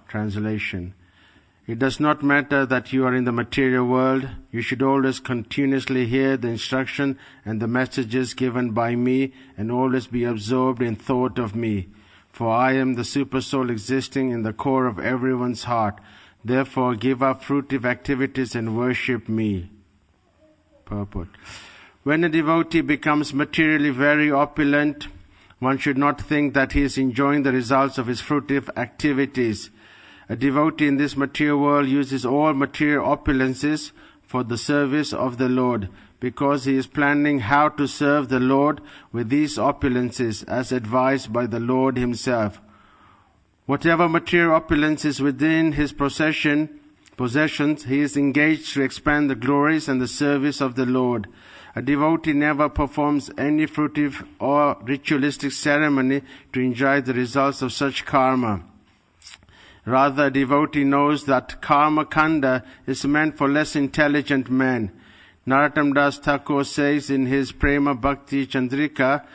translation. It does not matter that you are in the material world. You should always continuously hear the instruction and the messages given by me and always be absorbed in thought of me. For I am the super soul existing in the core of everyone's heart. Therefore, give up fruitive activities and worship me. Purport. When a devotee becomes materially very opulent, one should not think that he is enjoying the results of his fruitive activities. A devotee in this material world uses all material opulences for the service of the Lord, because he is planning how to serve the Lord with these opulences as advised by the Lord himself. Whatever material opulence is within his possessions, he is engaged to expand the glories and the service of the Lord. A devotee never performs any fruitive or ritualistic ceremony to enjoy the results of such karma. Rather, a devotee knows that karma kanda is meant for less intelligent men. Narottam Das Thakur says in his Prema Bhakti Chandrika,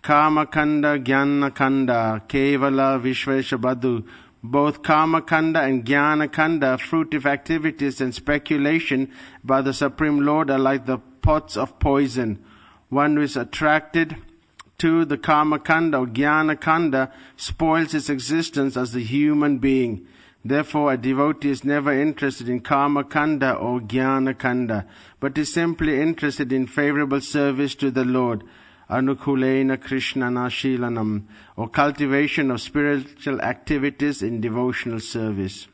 Karma kanda, jnana kanda, kevala vishvesha badhu. Both karma kanda and jnana kanda, fruitive activities and speculation by the Supreme Lord, are like the pots of poison. One who is attracted to the karma kanda or jnana kanda spoils his existence as a human being. Therefore, a devotee is never interested in karma kanda or jnana kanda, but is simply interested in favorable service to the Lord, anukulena krishnana shilanam, or cultivation of spiritual activities in devotional service.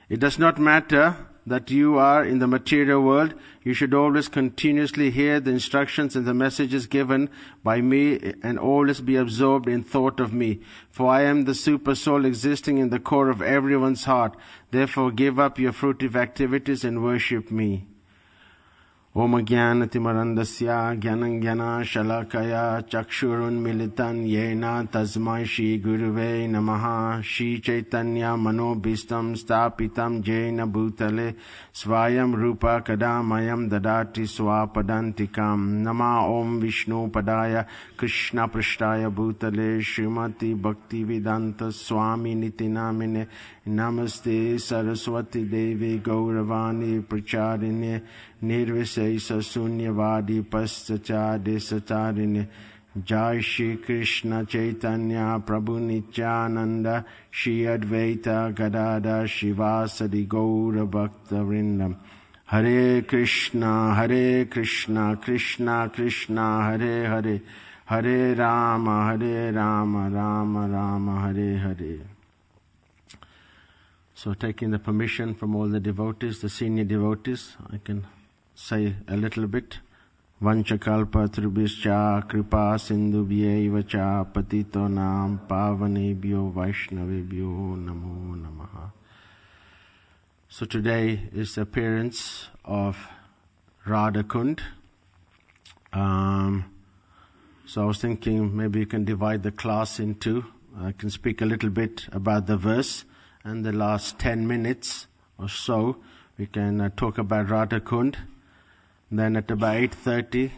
It does not matter that you are in the material world. You should always continuously hear the instructions and the messages given by me and always be absorbed in thought of me. For I am the super soul existing in the core of everyone's heart. Therefore give up your fruitive activities and worship me. Om Jnanatimarandasya Jnana Shalakaya Chakshurun Militan Yena Tasmai Shri Guruve Namaha. Shri Chaitanya Manobhistam Stapitam Jena Bhutale Svayam Rupa Kadamayam Dadati Swapadantikam. Nama Om Vishnu Padaya Krishna Prishtaya Bhutale Srimati Bhaktivedanta Swami Nitinamine. Namaste Saraswati Devi Gauravani Pracharine Nirvisesa Sunyavadi Pasachade Satarine. Jai Shri Krishna Chaitanya Prabhu Nityananda Shri Advaita Gadada Shivasadi Gaura Bhakta Vrindam. Hare Krishna Krishna Krishna Hare Hare, Hare Rama Rama Rama Hare Hare. So taking the permission from all the devotees, the senior devotees, I can say a little bit. Vanchakalpa trubhischa kripa sindhubhyeva cha patito nam pavanebhyo vaishnavebhyo namo namaha. So today is the appearance of Radha Kund. So I was thinking maybe you can divide the class in two. I can speak a little bit about the verse, and the last 10 minutes or so we can talk about Radha Kund. Then at about 8:30,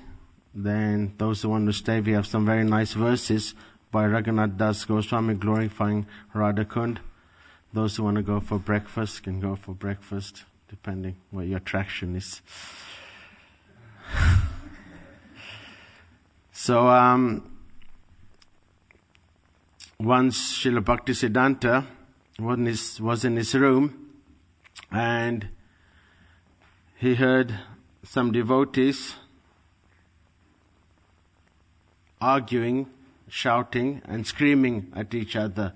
then those who want to stay, we have some very nice verses by Raghunath Das Goswami glorifying Radha Kund. Those who want to go for breakfast can go for breakfast, depending where your attraction is. So once Srila Bhaktisiddhanta was in his room, and he heard some devotees arguing, shouting and screaming at each other.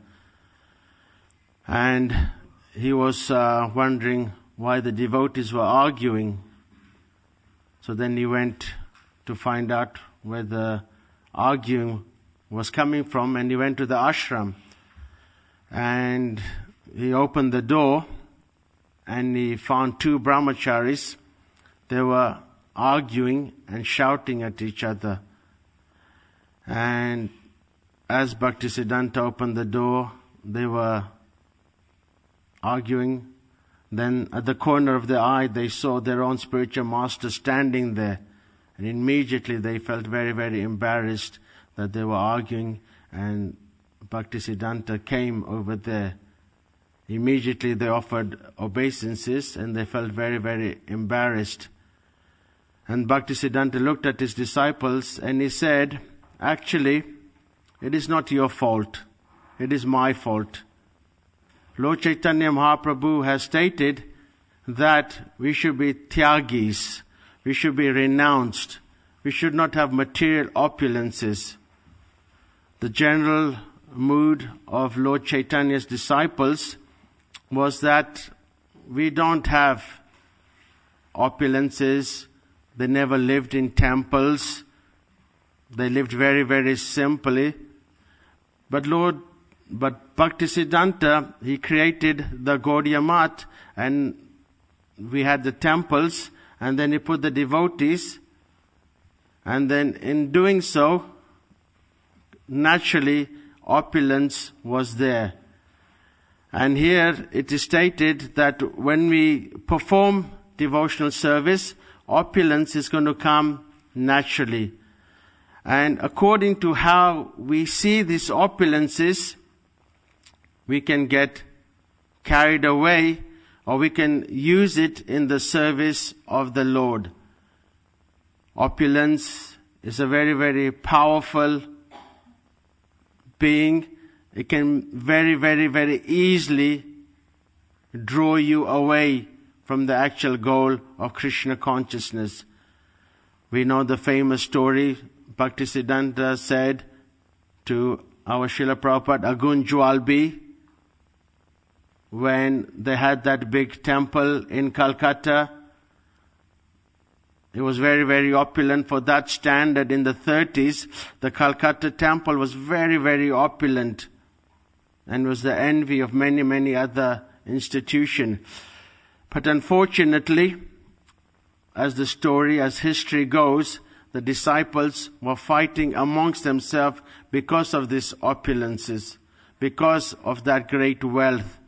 And he was wondering why the devotees were arguing. So then he went to find out where the arguing was coming from, and he went to the ashram. And he opened the door and he found two brahmacharis. They were arguing and shouting at each other. And as Bhaktisiddhanta opened the door, they were arguing. Then at the corner of their eye, they saw their own spiritual master standing there. And immediately they felt very, very embarrassed that they were arguing, and Bhaktisiddhanta came over there Immediately they offered obeisances and they felt very, very embarrassed. And Bhaktisiddhanta looked at his disciples and he said, actually, it is not your fault. It is my fault. Lord Chaitanya Mahaprabhu has stated that we should be tyagis. We should be renounced. We should not have material opulences. The general mood of Lord Chaitanya's disciples was that we don't have opulences. They never lived in temples. They lived very, very simply. But Bhaktisiddhanta, he created the Gaudiya Math, and we had the temples, and then he put the devotees, and then in doing so, naturally, opulence was there. And here it is stated that when we perform devotional service, opulence is going to come naturally. And according to how we see these opulences, we can get carried away, or we can use it in the service of the Lord. Opulence is a very, very powerful being. It can very, very, very easily draw you away from the actual goal of Krishna consciousness. We know the famous story. Bhaktisiddhanta said to our Srila Prabhupada, Agun Jwalbi, when they had that big temple in Calcutta. It was very, very opulent for that standard. In the 30s, the Calcutta temple was very, very opulent and was the envy of many, many other institutions. But unfortunately, as history goes, the disciples were fighting amongst themselves because of these opulences, because of that great wealth.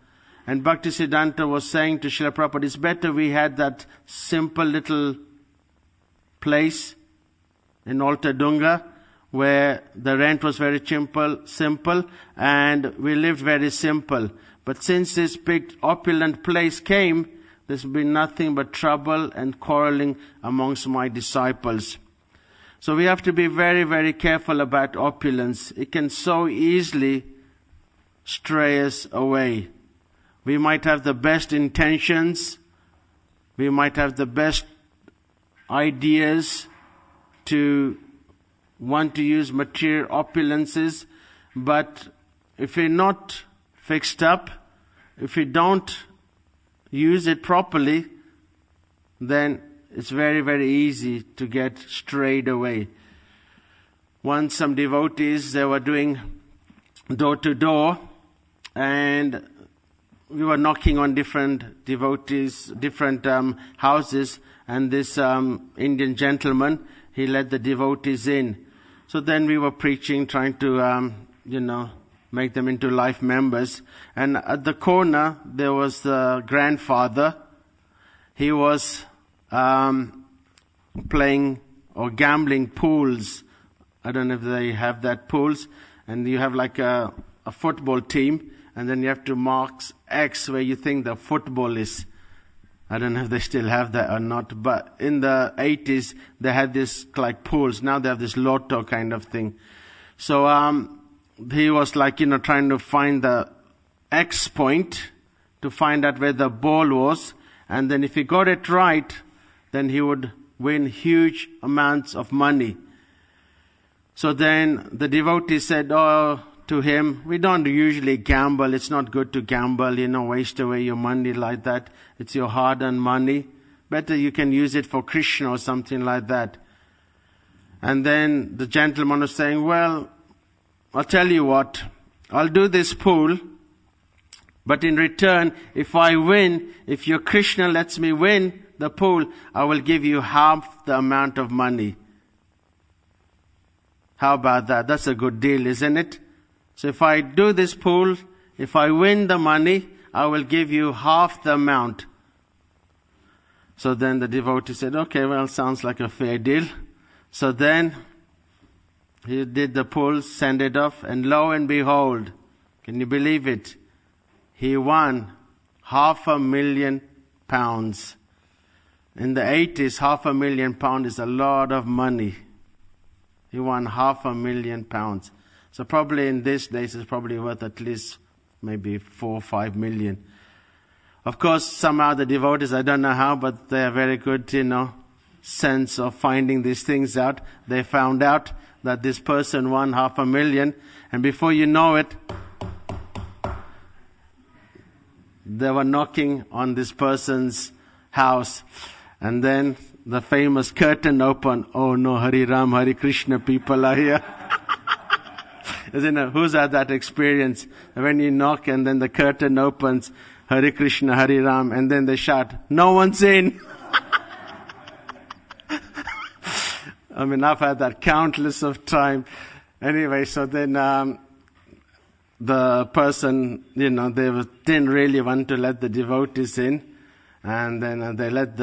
And Bhaktisiddhanta was saying to Srila Prabhupada, it's better we had that simple little place in Alta Dunga where the rent was very simple, and we lived very simple. But since this big opulent place came, there's been nothing but trouble and quarreling amongst my disciples. So we have to be very, very careful about opulence. It can so easily stray us away. We might have the best intentions. We might have the best ideas to want to use material opulences. But if we're not fixed up, if we don't use it properly, then it's very, very easy to get strayed away. Once some devotees, they were doing door to door, and we were knocking on different devotees, different houses, and this Indian gentleman, he let the devotees in. So then we were preaching, trying to, make them into life members. And at the corner, there was the grandfather. He was playing or gambling pools. I don't know if they have that pools. And you have like a football team, and then you have to mark X where you think the football is. I don't know if they still have that or not, but in the 80s, they had this like pools. Now they have this lotto kind of thing. So he was like, trying to find the X point to find out where the ball was. And then if he got it right, then he would win huge amounts of money. So then the devotee said, to him, we don't usually gamble. It's not good to gamble, waste away your money like that. It's your hard-earned money. Better you can use it for Krishna or something like that. And then the gentleman was saying, well, I'll tell you what, I'll do this pool, but in return, if I win, if your Krishna lets me win the pool, I will give you half the amount of money. How about that? That's a good deal, isn't it? So if I do this pool, if I win the money, I will give you half the amount. So then the devotee said, okay, well, sounds like a fair deal. So then he did the pool, sent it off, and lo and behold, can you believe it? he won £500,000. In the 80s, £500,000 is a lot of money. He won £500,000. So probably in these days it's probably worth at least maybe 4 or 5 million. Of course, somehow the devotees, I don't know how, but they are very good, sense of finding these things out. They found out that this person won £500,000, and before you know it, they were knocking on this person's house, and then the famous curtain opened. Oh no, Hari Ram, Hari Krishna people are here. Isn't it? Who's had that experience? When you knock and then the curtain opens, Hari Krishna, Hari Ram, and then they shout, no one's in. I mean, I've had that countless of time. Anyway, so then the person, didn't really want to let the devotees in. And then they let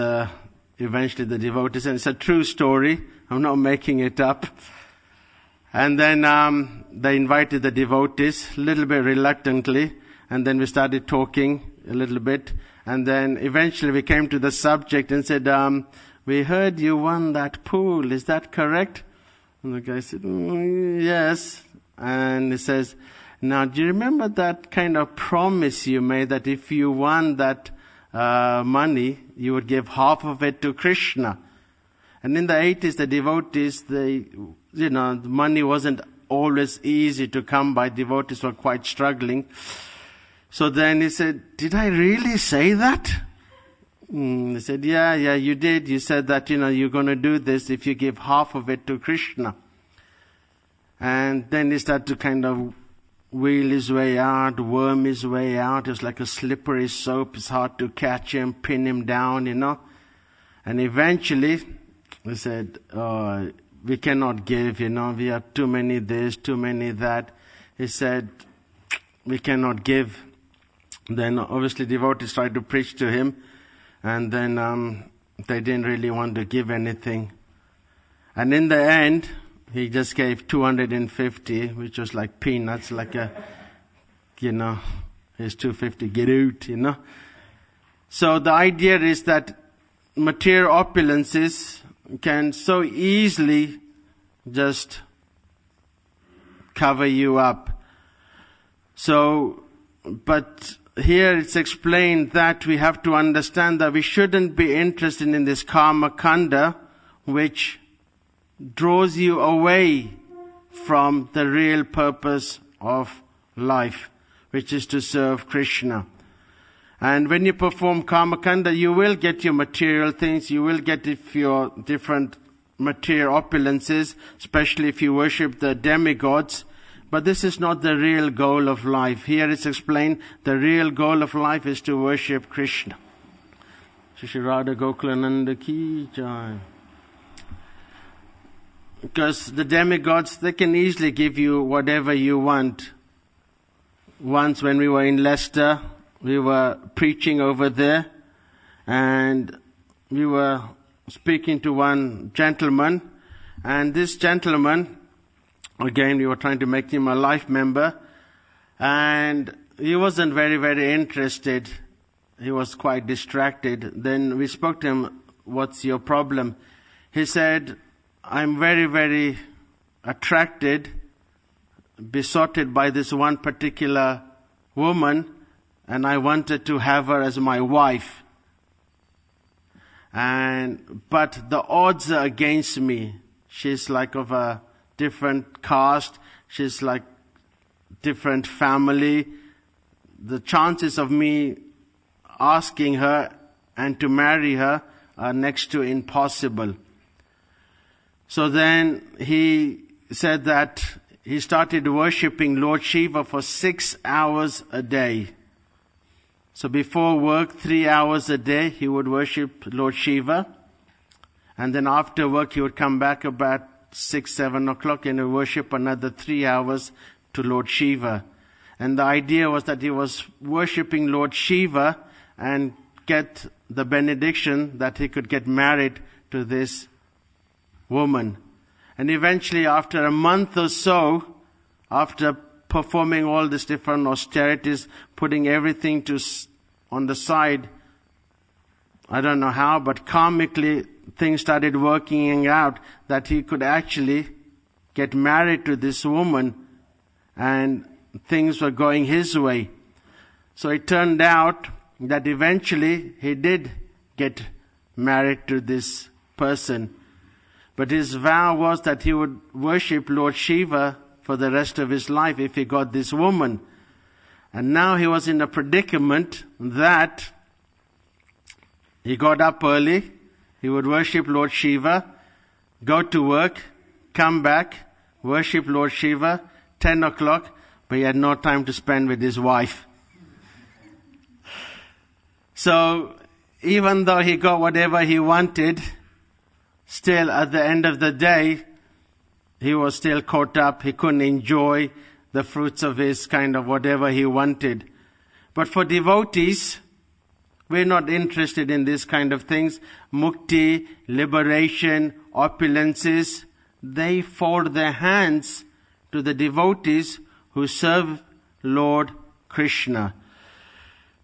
eventually the devotees in. It's a true story. I'm not making it up. And then they invited the devotees, a little bit reluctantly. And then we started talking a little bit. And then eventually we came to the subject and said, we heard you won that pool. Is that correct? And the guy said, yes. And he says, now do you remember that kind of promise you made that if you won that money, you would give half of it to Krishna? And in the 80s, the devotees, the money wasn't always easy to come by. Devotees were quite struggling. So then he said, did I really say that? He said, yeah, you did. You said that, you're going to do this if you give half of it to Krishna. And then he started to kind of wheel his way out, worm his way out. It was like a slippery soap. It's hard to catch him, pin him down, And eventually, he said, we cannot give, we have too many this, too many that. He said, we cannot give. Then obviously devotees tried to preach to him. And then they didn't really want to give anything. And in the end, he just gave 250, which was like peanuts, like here's 250, get out, So the idea is that material opulences can so easily just cover you up. So, but here it's explained that we have to understand that we shouldn't be interested in this karma kanda, which draws you away from the real purpose of life, which is to serve Krishna. And when you perform karma kanda, you will get your material things, you will get your different material opulences, especially if you worship the demigods. But this is not the real goal of life. Here it's explained, the real goal of life is to worship Krishna. Shri Radha Gokulananda ki jai. Because the demigods, they can easily give you whatever you want. Once when we were in Leicester, we were preaching over there, and we were speaking to one gentleman, and this gentleman, again, we were trying to make him a life member, and he wasn't very, very interested. He was quite distracted. Then we spoke to him, what's your problem? He said, I'm very, very attracted, besotted by this one particular woman, and I wanted to have her as my wife. But the odds are against me. She's like of a different caste. She's like different family. The chances of me asking her and to marry her are next to impossible. So then he said that he started worshipping Lord Shiva for 6 hours a day. So before work, 3 hours a day, he would worship Lord Shiva. And then after work, he would come back about 6, 7 o'clock and worship another 3 hours to Lord Shiva. And the idea was that he was worshipping Lord Shiva and get the benediction that he could get married to this woman. And eventually, after a month or so, after performing all these different austerities, putting everything on the side. I don't know how, but karmically things started working out that he could actually get married to this woman, and things were going his way. So it turned out that eventually he did get married to this person. But his vow was that he would worship Lord Shiva for the rest of his life if he got this woman. And now he was in a predicament that he got up early, he would worship Lord Shiva, go to work, come back, worship Lord Shiva, 10 o'clock, but he had no time to spend with his wife. So, even though he got whatever he wanted, still at the end of the day, he was still caught up. He couldn't enjoy the fruits of his kind of whatever he wanted. But for devotees, we're not interested in this kind of things. Mukti, liberation, opulences, they fold their hands to the devotees who serve Lord Krishna.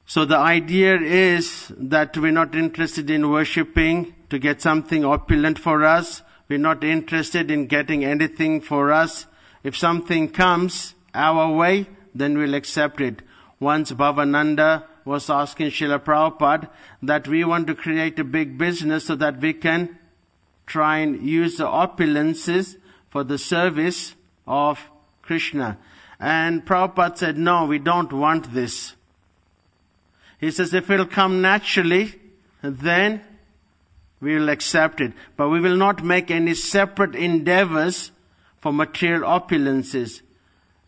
So the idea is that we're not interested in worshipping to get something opulent for us. We're not interested in getting anything for us. If something comes our way, then we'll accept it. Once Bhavananda was asking Srila Prabhupada that we want to create a big business so that we can try and use the opulences for the service of Krishna. And Prabhupada said, no, we don't want this. He says, if it'll come naturally, then we will accept it. But we will not make any separate endeavors for material opulences.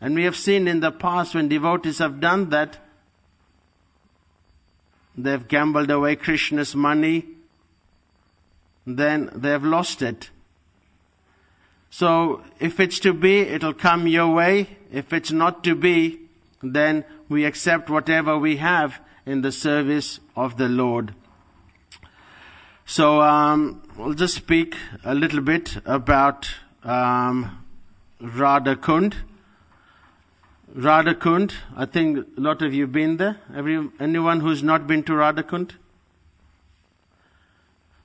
And we have seen in the past when devotees have done that, they've gambled away Krishna's money, then they have lost it. So if it's to be, it'll come your way. If it's not to be, then we accept whatever we have in the service of the Lord. So we'll just speak a little bit about Radha Kund. Radha Kund, I think a lot of you have been there. Anyone who's not been to Radha Kund?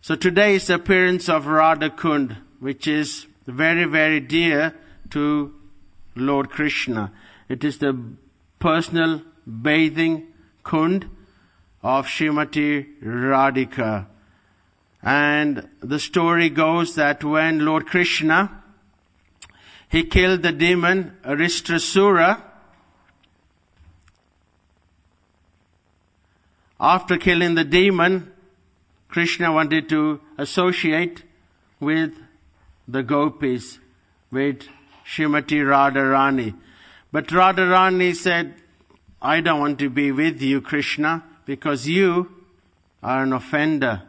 So today is the appearance of Radha Kund, which is very, very dear to Lord Krishna. It is the personal bathing kund of Srimati Radhika. And the story goes that when Lord Krishna, he killed the demon Aristasura, after killing the demon, Krishna wanted to associate with the gopis, with Srimati Radharani. But Radharani said, I don't want to be with you, Krishna, because you are an offender,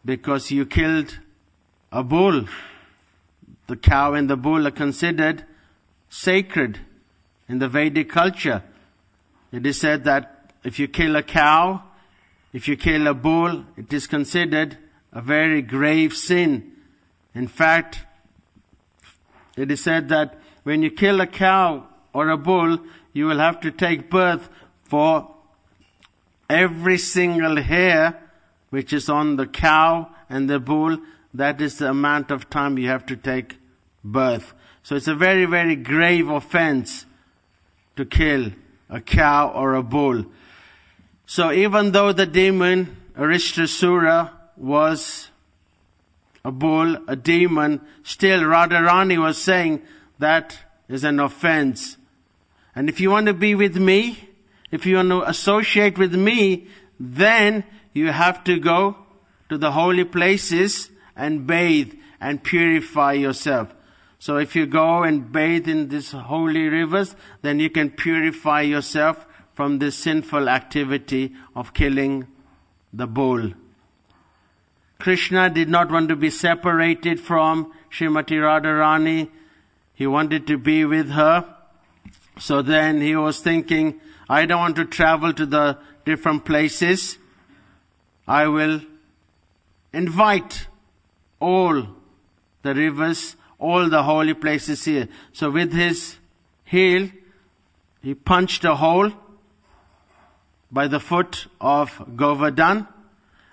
because you killed a bull. The cow and the bull are considered sacred in the Vedic culture. It is said that if you kill a cow, if you kill a bull, it is considered a very grave sin. In fact, it is said that when you kill a cow or a bull, you will have to take birth for every single hair which is on the cow and the bull. That is the amount of time you have to take birth. So it's a very, very grave offense to kill a cow or a bull. So even though the demon Aristasura was a bull, a demon, still Radharani was saying that is an offense. And if you want to be with me, if you want to associate with me, then you have to go to the holy places and bathe and purify yourself. So if you go and bathe in these holy rivers, then you can purify yourself from this sinful activity of killing the bull. Krishna did not want to be separated from Srimati Radharani. He wanted to be with her. So then he was thinking, I don't want to travel to the different places. I will invite all the rivers, all the holy places here. So with his heel, he punched a hole by the foot of Govardhan,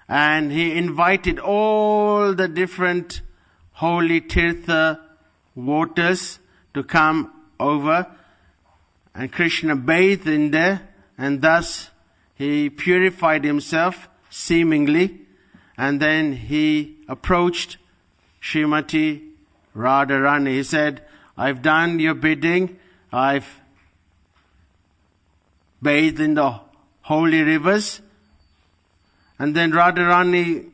and he invited all the different holy Tirtha waters to come over, and Krishna bathed in there, and thus he purified himself seemingly, and then he approached Srimati Radharani. He said, I've done your bidding, I've bathed in the holy rivers. And then Radharani,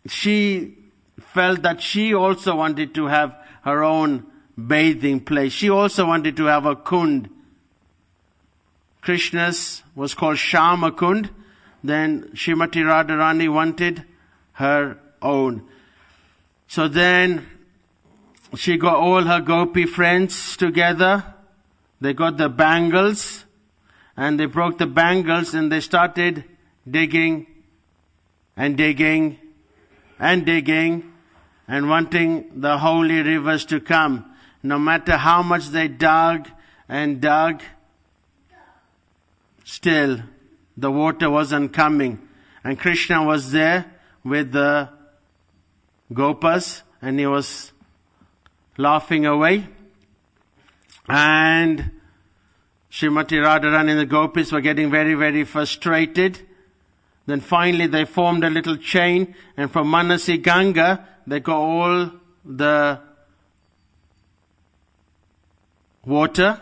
she felt that she also wanted to have her own bathing place. She also wanted to have a kund. Krishna's was called Shama Kund. Then Srimati Radharani wanted her own. So then she got all her gopi friends together. They got the bangles, and they broke the bangles, and they started digging and digging and digging and wanting the holy rivers to come. No matter how much they dug and dug, still the water wasn't coming. And Krishna was there with the gopas, and he was laughing away. And Srimati Radharani and the gopis were getting very, very frustrated. Then finally they formed a little chain, and from Manasi Ganga they got all the water,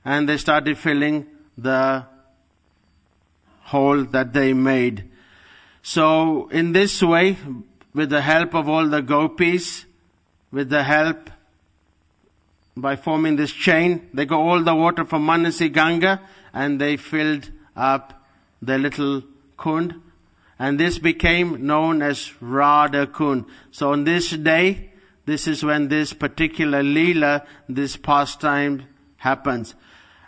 and they started filling the hole that they made. So in this way, with the help of all the gopis, with the help by forming this chain, they got all the water from Manasi Ganga, and they filled up the little kund, and this became known as Radha Kund. So on this day, this is when this particular Leela, this pastime happens.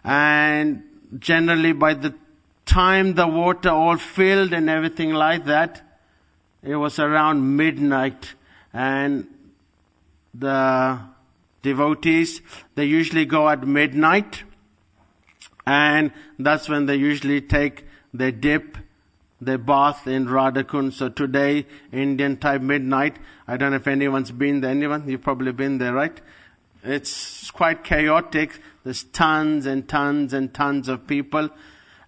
And generally by the time the water all filled and everything like that, it was around midnight, and the devotees, they usually go at midnight, and that's when they usually take their dip, their bath in Radha Kund. So today, Indian type midnight, I don't know if anyone's been there. Anyone? You've probably been there, right? It's quite chaotic. There's tons and tons and tons of people,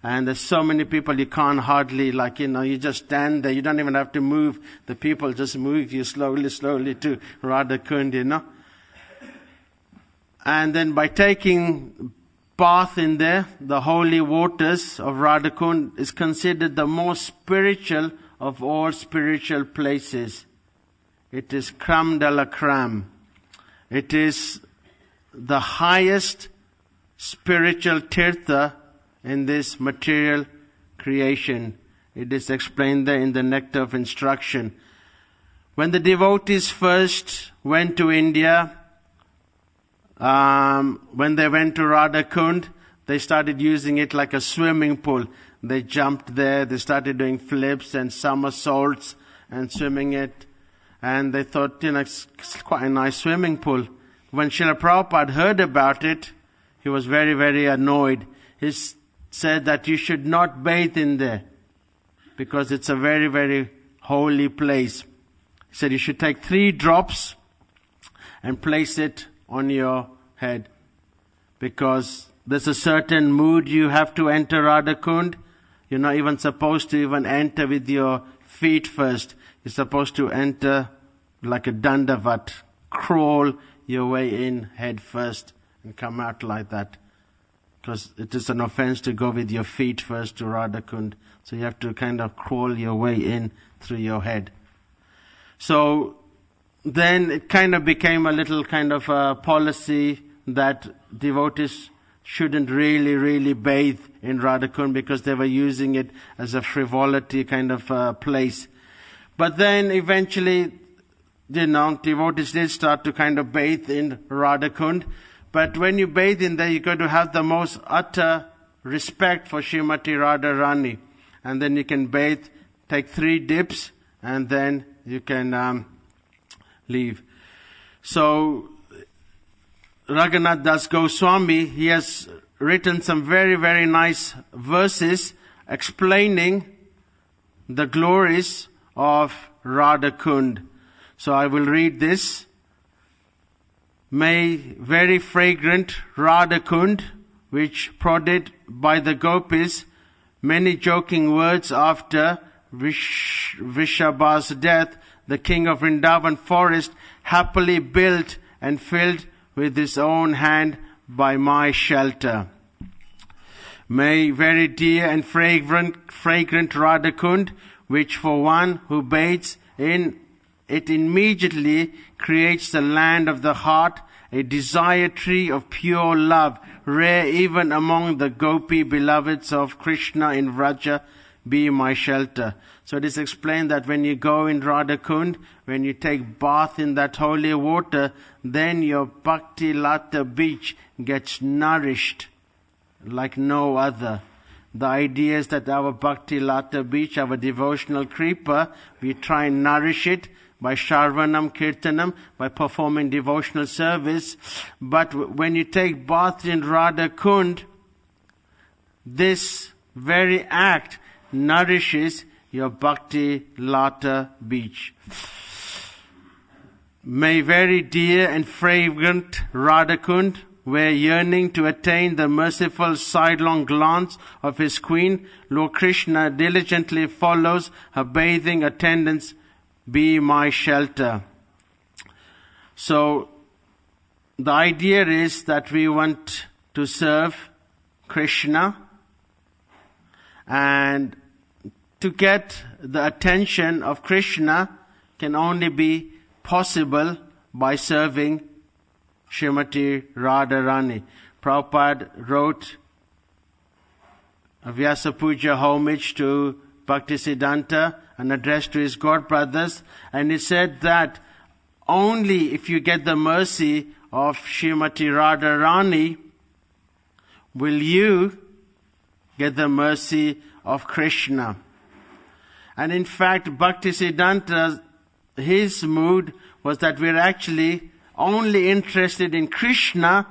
and there's so many people you can't hardly, you just stand there. You don't even have to move. The people just move you slowly to Radha Kund, And then by taking bath in there, the holy waters of Radha Kund is considered the most spiritual of all spiritual places. It is crème de la crème. It is the highest spiritual tirtha in this material creation. It is explained there in the Nectar of Instruction. When the devotees first went to India, when they went to Radha Kund, they started using it like a swimming pool. They jumped there, they started doing flips and somersaults and swimming it. And they thought, it's quite a nice swimming pool. When Srila Prabhupada heard about it, he was very, very annoyed. He said that you should not bathe in there because it's a very, very holy place. He said you should take 3 drops and place it on your head, because there's a certain mood you have to enter Radha Kund. You're not even supposed to even enter with your feet first. You're supposed to enter like a dandavat, crawl your way in head first and come out like that, because it is an offense to go with your feet first to Radha Kund. So you have to kind of crawl your way in through your head. So then it kind of became a little kind of a policy that devotees shouldn't really bathe in Radha Kund, because they were using it as a frivolity kind of place. But then eventually, devotees did start to kind of bathe in Radha Kund. But when you bathe in there, you got to have the most utter respect for Srimati Radharani. And then you can bathe, take 3 dips, and then you can leave. So Raghunath Das Goswami, he has written some very, very nice verses explaining the glories of Radha Kund. So I will read this. May very fragrant Radha Kund, which prodded by the gopis, many joking words after Vishabha's death, the king of Vrindavan forest, happily built and filled with his own hand by my shelter. May very dear and fragrant Radha Kund, which for one who bathes in it immediately creates the land of the heart, a desire tree of pure love, rare even among the gopi beloveds of Krishna in Vraja, be my shelter. So it is explained that when you go in Radha Kund, when you take bath in that holy water, then your Bhakti Lata beach gets nourished like no other. The idea is that our Bhakti Lata beach, our devotional creeper, we try and nourish it by Sharvanam, Kirtanam, by performing devotional service. But when you take bath in Radha Kund, this very act nourishes your Bhakti Lata beach. May very dear and fragrant Radha Kund, where yearning to attain the merciful sidelong glance of his queen, Lord Krishna diligently follows her bathing attendants, be my shelter. So the idea is that we want to serve Krishna, and to get the attention of Krishna can only be possible by serving Srimati Radharani. Prabhupada wrote a Vyasa Puja homage to Bhaktisiddhanta, an address to his godbrothers, and he said that only if you get the mercy of Srimati Radharani will you get the mercy of Krishna. And in fact, Bhaktisiddhanta, his mood was that we're actually only interested in Krishna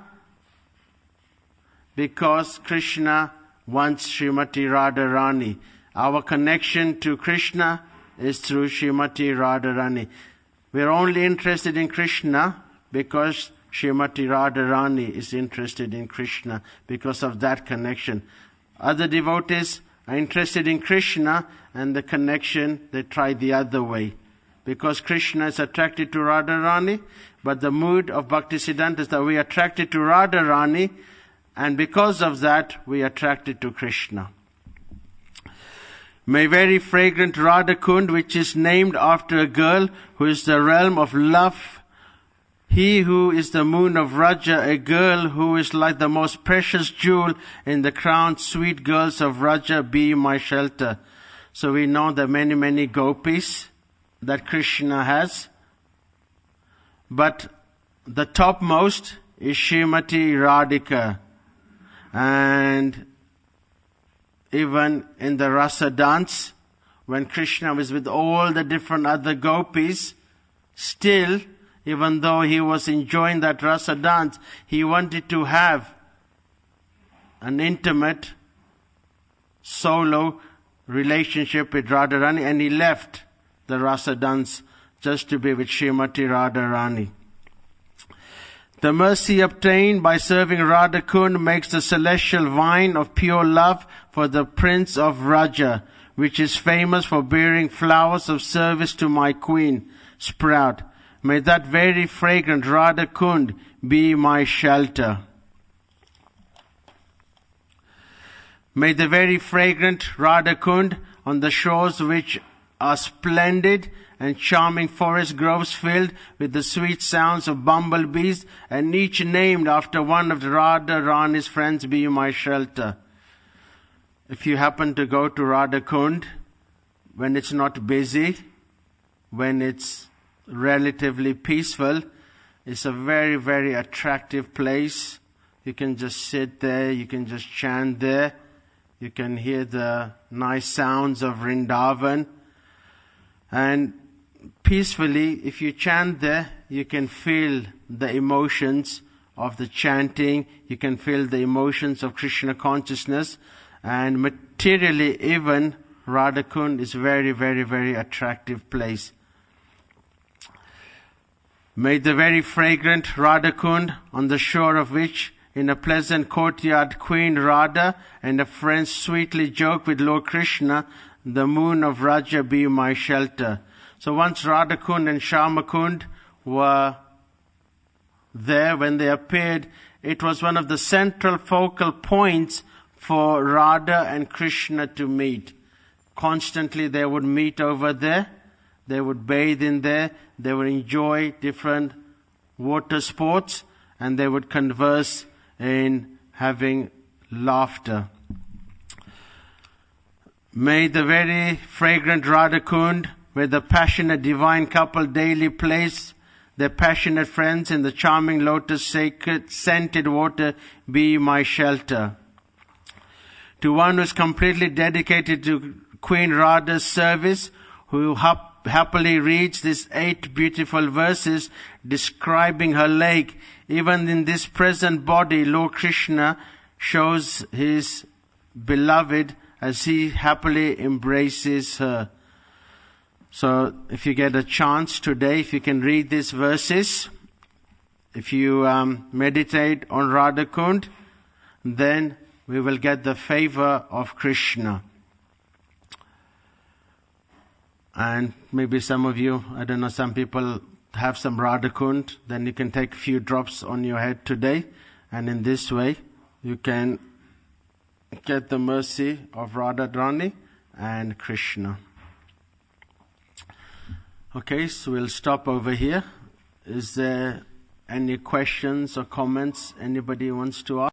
because Krishna wants Srimati Radharani. Our connection to Krishna is through Srimati Radharani. We're only interested in Krishna because Srimati Radharani is interested in Krishna, because of that connection. Other devotees are interested in Krishna, and the connection, they try the other way. Because Krishna is attracted to Radharani, but the mood of Bhaktisiddhanta is that we are attracted to Radharani, and because of that, we are attracted to Krishna. May very fragrant Radha Kund, which is named after a girl who is the realm of love, he who is the moon of Vraja, a girl who is like the most precious jewel in the crown, sweet girls of Vraja, be my shelter. So we know the many, many gopis that Krishna has. But the topmost is Srimati Radhika. And even in the Rasa dance, when Krishna was with all the different other gopis, still, even though he was enjoying that Rasa dance, he wanted to have an intimate solo relationship with Radharani, and he left the Rasa dance just to be with Srimati Radharani. The mercy obtained by serving Radha Kund makes the celestial vine of pure love for the Prince of Raja, which is famous for bearing flowers of service to my queen, sprout. May that very fragrant Radha Kund be my shelter. May the very fragrant Radha Kund, on the shores which are splendid and charming forest groves filled with the sweet sounds of bumblebees, and each named after one of the Radha Rani's friends, be my shelter. If you happen to go to Radha Kund, when it's not busy, when it's relatively peaceful, it's a very, very attractive place. You can just sit there, you can just chant there, you can hear the nice sounds of Vrindavan, and peacefully, if you chant there, you can feel the emotions of the chanting. You can feel the emotions of Krishna consciousness. And materially, even Radha Kund is very, very, very attractive place. May the very fragrant Radha Kund, on the shore of which, in a pleasant courtyard, Queen Radha and her friends sweetly joke with Lord Krishna, the moon of Raja be my shelter. So once Radha Kund and Shyama Kund were there, when they appeared, it was one of the central focal points for Radha and Krishna to meet. Constantly they would meet over there. They would bathe in there. They would enjoy different water sports. And they would converse in having laughter. May the very fragrant Radha Kund, where the passionate divine couple daily place their passionate friends in the charming lotus sacred scented water, be my shelter. To one who is completely dedicated to Queen Radha's service, who happily reads these 8 beautiful verses describing her lake, even in this present body, Lord Krishna shows his beloved as he happily embraces her. So if you get a chance today, if you can read these verses, if you meditate on Radha Kund, then we will get the favor of Krishna. And maybe some of you, I don't know, some people have some Radha Kund, then you can take a few drops on your head today, and in this way you can get the mercy of Radharani and Krishna. Okay, so we'll stop over here. Is there any questions or comments anybody wants to ask?